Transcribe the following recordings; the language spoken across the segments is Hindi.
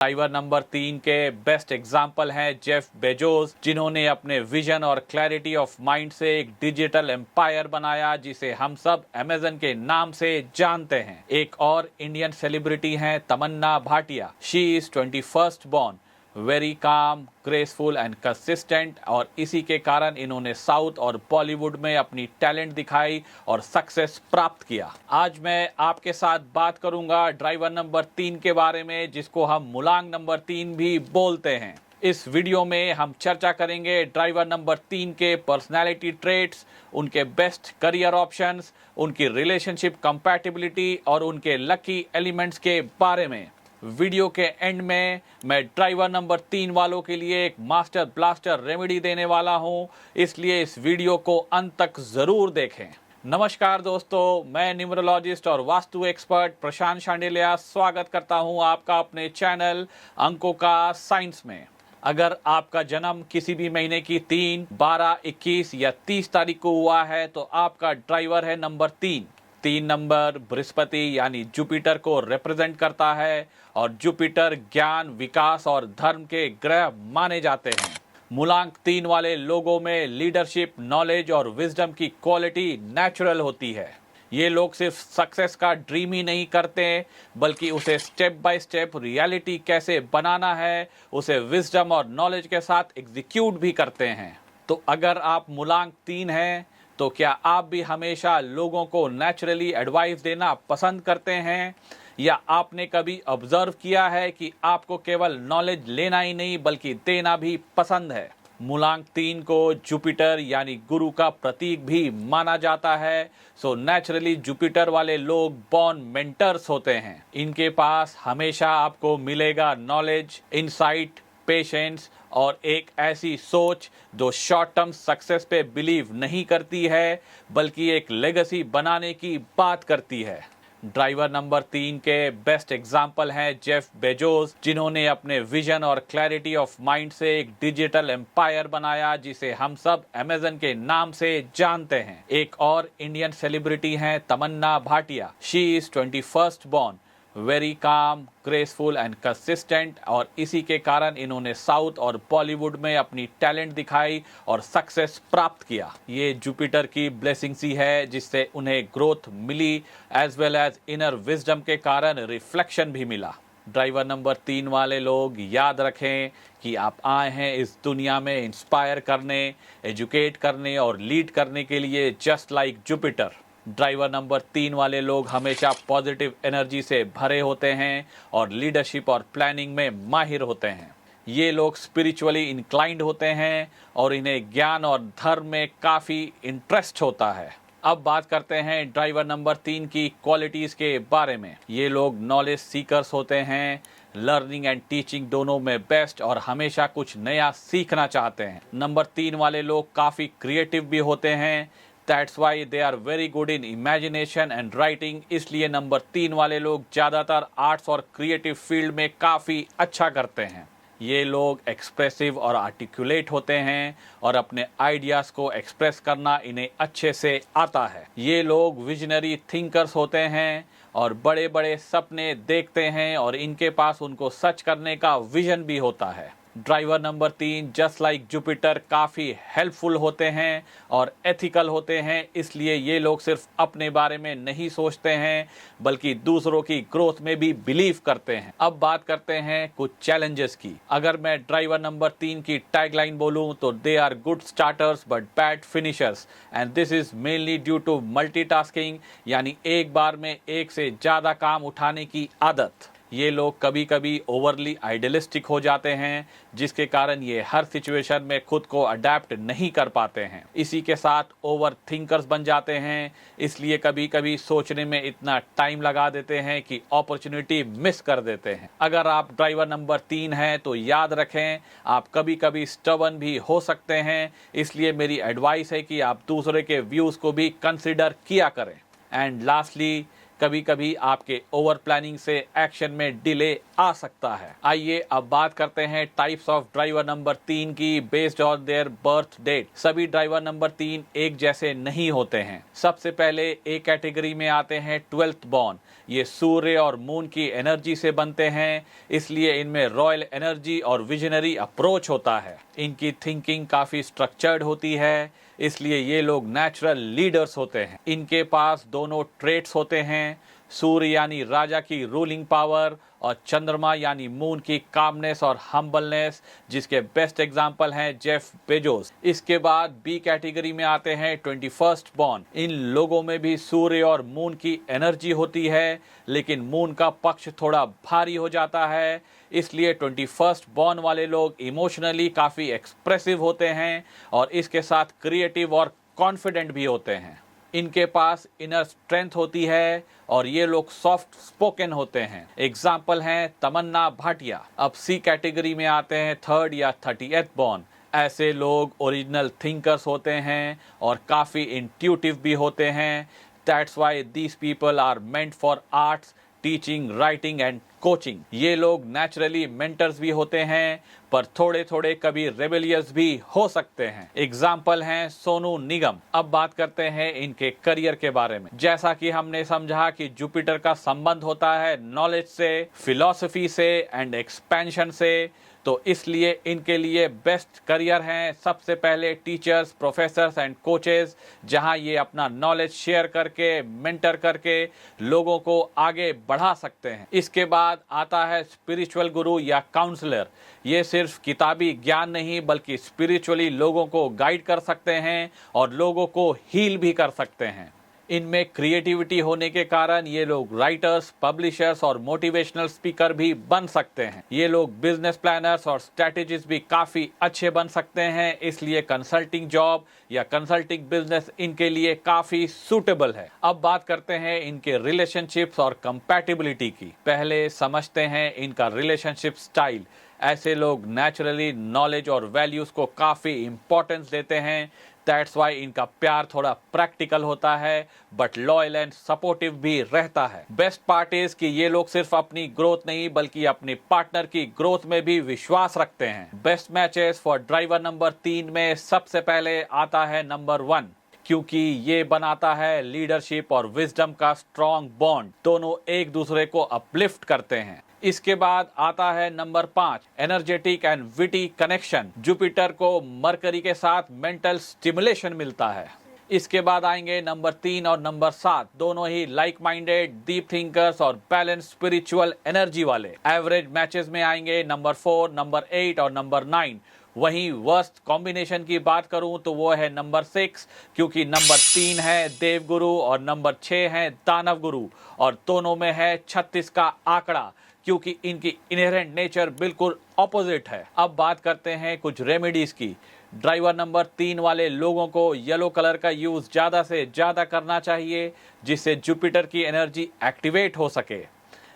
ड्राइवर नंबर 3 के बेस्ट एग्जाम्पल हैं जेफ बेजोस, जिन्होंने अपने विजन और क्लैरिटी ऑफ माइंड से एक डिजिटल एम्पायर बनाया जिसे हम सब अमेजन के नाम से जानते हैं। एक और इंडियन सेलिब्रिटी हैं Tamannaah Bhatia. She is 21st born, very calm, graceful and consistent, और इसी के कारण इन्होंने साउथ और बॉलीवुड में अपनी टैलेंट दिखाई और सक्सेस प्राप्त किया। आज मैं आपके साथ बात करूंगा ड्राइवर नंबर 3 के बारे में, जिसको हम मुलांग नंबर 3 भी बोलते हैं। इस वीडियो में हम चर्चा करेंगे ड्राइवर नंबर 3 के पर्सनैलिटी ट्रेट्स, उनके बेस्ट करियर ऑप्शंस, उनकी रिलेशनशिप कंपैटिबिलिटी और उनके लकी एलिमेंट्स के बारे में। वीडियो के एंड में मैं ड्राइवर नंबर 3 वालों के लिए एक मास्टर ब्लास्टर रेमेडी देने वाला हूं, इसलिए इस वीडियो को अंत तक जरूर देखें। नमस्कार दोस्तों, मैं न्यूमरोलॉजिस्ट और वास्तु एक्सपर्ट प्रशांत शांडिल्या स्वागत करता हूं आपका अपने चैनल अंकों का साइंस में। अगर आपका जन्म किसी भी महीने की 3, 12, 21 या 30 तारीख को हुआ है तो आपका ड्राइवर है नंबर 3। 3 नंबर बृहस्पति यानी जुपिटर को रिप्रेजेंट करता है और जुपिटर ज्ञान, विकास और धर्म के ग्रह माने जाते हैं। मूलांक 3 वाले लोगों में लीडरशिप, नॉलेज और विजडम की क्वालिटी नेचुरल होती है। ये लोग सिर्फ सक्सेस का ड्रीम ही नहीं करते बल्कि उसे स्टेप बाय स्टेप रियलिटी कैसे बनाना है उसे विजडम और नॉलेज के साथ एग्जीक्यूट भी करते हैं। तो अगर आप मूलांक 3 हैं तो क्या आप भी हमेशा लोगों को नेचुरली एडवाइस देना पसंद करते हैं, या आपने कभी ऑब्जर्व किया है कि आपको केवल नॉलेज लेना ही नहीं बल्कि देना भी पसंद है। मूलांक 3 को जुपिटर यानी गुरु का प्रतीक भी माना जाता है। सो नेचुरली जुपिटर वाले लोग बॉर्न मेंटर्स होते हैं। इनके पास हमेशा आपको मिलेगा नॉलेज, इनसाइट, पेशेंस और एक ऐसी सोच जो शॉर्ट टर्म सक्सेस पे बिलीव नहीं करती है बल्कि एक लेगेसी बनाने की बात करती है। ड्राइवर नंबर 3 के बेस्ट एग्जाम्पल हैं जेफ बेजोस, जिन्होंने अपने विजन और क्लैरिटी ऑफ माइंड से एक डिजिटल एम्पायर बनाया जिसे हम सब अमेजन के नाम से जानते हैं। एक और इंडियन सेलिब्रिटी हैं Tamannaah Bhatia. She is 21st born, very calm, graceful and consistent, और इसी के कारण इन्होंने साउथ और बॉलीवुड में अपनी टैलेंट दिखाई और सक्सेस प्राप्त किया। ये जुपिटर की ब्लेसिंग्स ही है जिससे उन्हें ग्रोथ मिली as well as inner wisdom के कारण रिफ्लेक्शन भी मिला। ड्राइवर नंबर 3 वाले लोग याद रखें कि आप आए हैं इस दुनिया में इंस्पायर करने, एजुकेट करने और लीड करने के लिए, just like Jupiter. Driver number 3 वाले लोग हमेशा पॉजिटिव एनर्जी से भरे होते हैं और लीडरशिप और प्लानिंग में माहिर होते हैं। ये लोग स्पिरिचुअली इंक्लाइंड होते हैं और इन्हें ज्ञान और धर्म में काफ़ी इंटरेस्ट होता है। अब बात करते हैं ड्राइवर नंबर 3 की क्वालिटीज़ के बारे में। ये लोग नॉलेज सीकर्स होते हैं, लर्निंग एंड टीचिंग दोनों में बेस्ट और हमेशा कुछ नया सीखना चाहते हैं। नंबर 3 वाले लोग काफ़ी क्रिएटिव भी होते हैं, that's why they are very good in imagination and writing. इसलिए नंबर 3 वाले लोग ज़्यादातर आर्ट्स और क्रिएटिव फील्ड में काफ़ी अच्छा करते हैं। ये लोग एक्सप्रेसिव और आर्टिकुलेट होते हैं और अपने आइडियाज़ को एक्सप्रेस करना इन्हें अच्छे से आता है। ये लोग विजनरी थिंकर्स होते हैं और बड़े बड़े सपने देखते हैं और इनके पास उनको सच करने का विजन भी होता है। Driver number 3 just like Jupiter काफ़ी हेल्पफुल होते हैं और एथिकल होते हैं, इसलिए ये लोग सिर्फ अपने बारे में नहीं सोचते हैं बल्कि दूसरों की ग्रोथ में भी बिलीव करते हैं। अब बात करते हैं कुछ चैलेंजेस की। अगर मैं ड्राइवर नंबर 3 की टैगलाइन बोलूं तो they are good starters but bad finishers and this is mainly due to multitasking, यानी एक बार में एक से ज़्यादा काम उठाने की आदत। ये लोग कभी कभी ओवरली आइडियलिस्टिक हो जाते हैं जिसके कारण ये हर सिचुएशन में खुद को अडेप्ट नहीं कर पाते हैं। इसी के साथ ओवर थिंकर्स बन जाते हैं, इसलिए कभी कभी सोचने में इतना टाइम लगा देते हैं कि अपॉर्चुनिटी मिस कर देते हैं। अगर आप ड्राइवर नंबर 3 हैं तो याद रखें आप कभी कभी स्टबर्न भी हो सकते हैं, इसलिए मेरी एडवाइस है कि आप दूसरे के व्यूज़ को भी कंसिडर किया करें। एंड लास्टली, कभी कभी आपके ओवर प्लानिंग से एक्शन में डिले आ सकता है। आइए अब बात करते हैं टाइप्स ऑफ ड्राइवर नंबर 3 की based on their birth date. सभी ड्राइवर नंबर 3 एक जैसे नहीं होते हैं। सबसे पहले ए कैटेगरी में आते हैं 12th बॉर्न। ये सूर्य और मून की एनर्जी से बनते हैं, इसलिए इनमें रॉयल एनर्जी और विजनरी अप्रोच होता है। इनकी थिंकिंग काफी स्ट्रक्चर्ड होती है, इसलिए ये लोग नेचुरल लीडर्स होते हैं। इनके पास दोनों ट्रेट्स होते हैं, सूर्य यानी राजा की रूलिंग पावर और चंद्रमा यानी मून की कामनेस और हम्बलनेस, जिसके बेस्ट एग्जाम्पल हैं जेफ बेजोस। इसके बाद बी कैटेगरी में आते हैं 21st बॉर्न। इन लोगों में भी सूर्य और मून की एनर्जी होती है, लेकिन मून का पक्ष थोड़ा भारी हो जाता है, इसलिए 21st बॉर्न वाले लोग इमोशनली काफ़ी एक्सप्रेसिव होते हैं और इसके साथ क्रिएटिव और कॉन्फिडेंट भी होते हैं। इनके पास इनर स्ट्रेंथ होती है और ये लोग सॉफ्ट स्पोकन होते हैं। एग्जाम्पल हैं तमन्ना भाटिया। अब सी कैटेगरी में आते हैं 3rd या 30th बॉर्न। ऐसे लोग ओरिजिनल थिंकर्स होते हैं और काफ़ी इंट्यूटिव भी होते हैं। That's why these people are meant for arts, teaching, writing and coaching. ये लोग नेचुरली मेंटर्स भी होते हैं, पर थोड़े थोड़े कभी रेबेलियस भी हो सकते हैं। एग्जाम्पल हैं सोनू निगम। अब बात करते हैं इनके करियर के बारे में। जैसा कि हमने समझा कि जुपिटर का संबंध होता है नॉलेज से, फिलॉसफी से एंड एक्सपेंशन से, तो इसलिए इनके लिए बेस्ट करियर हैं सबसे पहले टीचर्स, प्रोफेसर्स एंड कोचेस, जहां ये अपना नॉलेज शेयर करके, मेंटर करके लोगों को आगे बढ़ा सकते हैं। इसके बाद आता है स्पिरिचुअल गुरु या काउंसलर। ये सिर्फ किताबी ज्ञान नहीं बल्कि स्पिरिचुअली लोगों को गाइड कर सकते हैं और लोगों को हील भी कर सकते हैं। इनमें क्रिएटिविटी होने के कारण ये लोग राइटर्स, पब्लिशर्स और मोटिवेशनल स्पीकर भी बन सकते हैं। ये लोग बिजनेस प्लानर्स और स्ट्रैटेजिस्ट भी काफ़ी अच्छे बन सकते हैं, इसलिए कंसल्टिंग जॉब या कंसल्टिंग बिजनेस इनके लिए काफ़ी सूटेबल है। अब बात करते हैं इनके रिलेशनशिप्स और कंपैटिबिलिटी की। पहले समझते हैं इनका रिलेशनशिप स्टाइल। ऐसे लोग नेचुरली नॉलेज और वैल्यूज़ को काफ़ी इंपॉर्टेंस देते हैं। दैट्स वाई इनका प्यार थोड़ा प्रैक्टिकल होता है बट लॉयल एंड सपोर्टिव भी रहता है। बेस्ट पार्ट इज कि ये लोग सिर्फ अपनी ग्रोथ नहीं बल्कि अपनी पार्टनर की ग्रोथ में भी विश्वास रखते हैं। Best matches for driver number 3 में सबसे पहले आता है नंबर 1, क्योंकि ये बनाता है लीडरशिप और विजडम का स्ट्रॉन्ग बॉन्ड। दोनों एक दूसरे को अपलिफ्ट करते हैं। इसके बाद आता है number 5, energetic and witty connection. Jupiter को मरकरी के साथ मेंटल स्टिमुलेशन मिलता है। इसके बाद आएंगे नंबर 3 और नंबर 7, दोनों ही लाइक माइंडेड, डीप थिंकर्स और बैलेंस स्पिरिचुअल एनर्जी वाले। एवरेज मैचेस में आएंगे नंबर 4, नंबर 8 और नंबर 9। वहीं वर्स्ट कॉम्बिनेशन की बात करूं तो वो है नंबर 6, क्योंकि नंबर 3 है देवगुरु और नंबर 6 है दानव गुरु और दोनों में है 36 का आंकड़ा, क्योंकि इनकी इनहेरेंट नेचर बिल्कुल ऑपोजिट है। अब बात करते हैं कुछ रेमेडीज की। ड्राइवर नंबर 3 वाले लोगों को येलो कलर का यूज ज़्यादा से ज़्यादा करना चाहिए, जिससे जुपिटर की एनर्जी एक्टिवेट हो सके।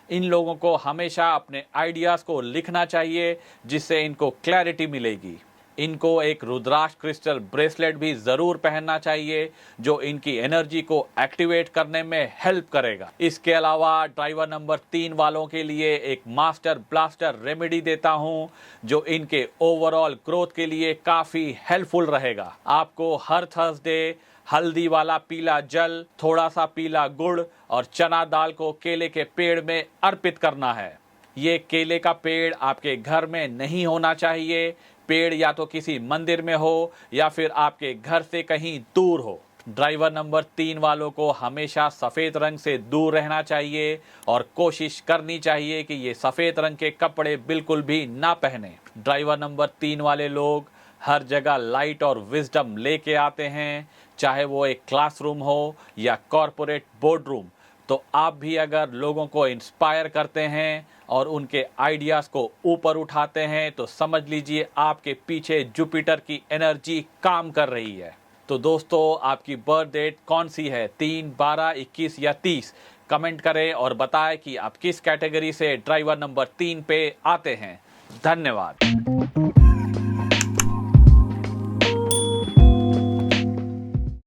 इन लोगों को हमेशा अपने आइडियाज़ को लिखना चाहिए, जिससे इनको क्लैरिटी मिलेगी। इनको एक रुद्राक्ष क्रिस्टल ब्रेसलेट भी ज़रूर पहनना चाहिए, जो इनकी एनर्जी को एक्टिवेट करने में हेल्प करेगा। इसके अलावा ड्राइवर नंबर 3 वालों के लिए एक मास्टर ब्लास्टर रेमेडी देता हूं, जो इनके ओवरऑल ग्रोथ के लिए काफ़ी हेल्पफुल रहेगा। आपको हर थर्सडे हल्दी वाला पीला जल, थोड़ा सा पीला गुड़ और चना दाल को केले के पेड़ में अर्पित करना है। ये केले का पेड़ आपके घर में नहीं होना चाहिए। पेड़ या तो किसी मंदिर में हो या फिर आपके घर से कहीं दूर हो। ड्राइवर नंबर 3 वालों को हमेशा सफ़ेद रंग से दूर रहना चाहिए और कोशिश करनी चाहिए कि ये सफ़ेद रंग के कपड़े बिल्कुल भी ना पहने। ड्राइवर नंबर 3 वाले लोग हर जगह लाइट और विजडम लेके आते हैं, चाहे वो एक क्लासरूम हो या कॉरपोरेट बोर्डरूम। तो आप भी अगर लोगों को इंस्पायर करते हैं और उनके आइडियाज़ को ऊपर उठाते हैं, तो समझ लीजिए आपके पीछे जुपिटर की एनर्जी काम कर रही है। तो दोस्तों, आपकी बर्थ डेट कौन सी है? 3, 12, 21 या 30? कमेंट करें और बताएं कि आप किस कैटेगरी से ड्राइवर नंबर 3 पे आते हैं। धन्यवाद।